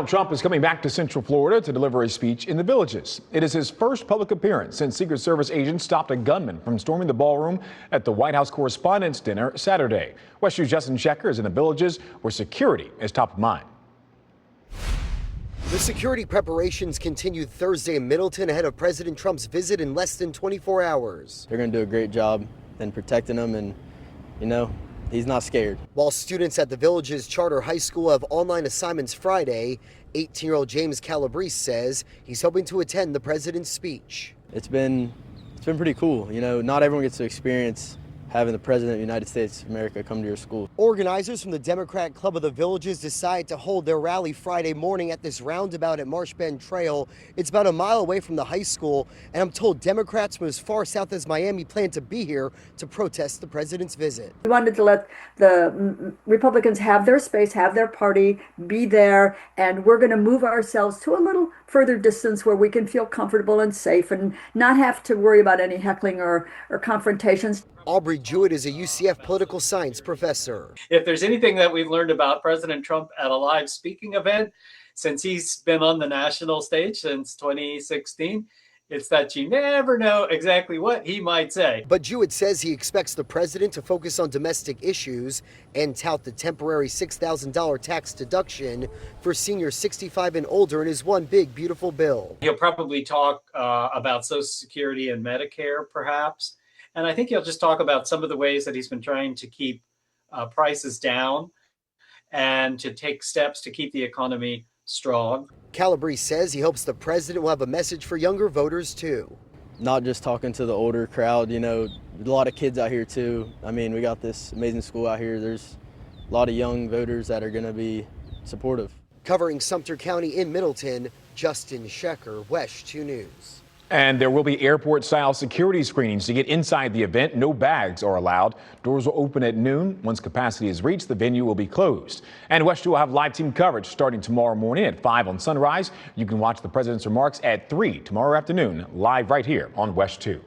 Donald Trump is coming back to Central Florida to deliver a speech in the Villages. It is his first public appearance since Secret Service agents stopped a gunman from storming the ballroom at the White House Correspondents' Dinner Saturday. West 2's Justin Shecker is in the Villages, where security is top of mind. The security preparations continued Thursday in Middleton ahead of President Trump's visit in less than 24 hours. They're going to do a great job in protecting him, and, he's not scared. While students at the Villages Charter High School have online assignments Friday, 18-year-old James Calabrese says he's hoping to attend the president's speech. It's been pretty cool. Not everyone gets to experience having the President of the United States of America come to your school. Organizers from the Democrat Club of the Villages decided to hold their rally Friday morning at this roundabout at Marsh Bend Trail. It's about a mile away from the high school, and I'm told Democrats from as far south as Miami plan to be here to protest the president's visit. We wanted to let the Republicans have their space, have their party, be there, and we're going to move ourselves to a little further distance where we can feel comfortable and safe and not have to worry about any heckling or confrontations. Aubrey Jewett is a UCF political science professor. If there's anything that we've learned about President Trump at a live speaking event, since he's been on the national stage since 2016, it's that you never know exactly what he might say. But Jewett says he expects the president to focus on domestic issues and tout the temporary $6,000 tax deduction for seniors 65 and older in his one big, beautiful bill. He'll probably talk about Social Security and Medicare, perhaps. And I think he'll just talk about some of the ways that he's been trying to keep prices down and to take steps to keep the economy strong. Calabrese says he hopes the president will have a message for younger voters, too. Not just talking to the older crowd, a lot of kids out here, too. We got this amazing school out here. There's a lot of young voters that are going to be supportive. Covering Sumter County in Middleton, Justin Shecker, West 2 News. And there will be airport-style security screenings to get inside the event. No bags are allowed. Doors will open at noon. Once capacity is reached, the venue will be closed. And West 2 will have live team coverage starting tomorrow morning at 5 on Sunrise. You can watch the president's remarks at 3 tomorrow afternoon, live right here on West 2.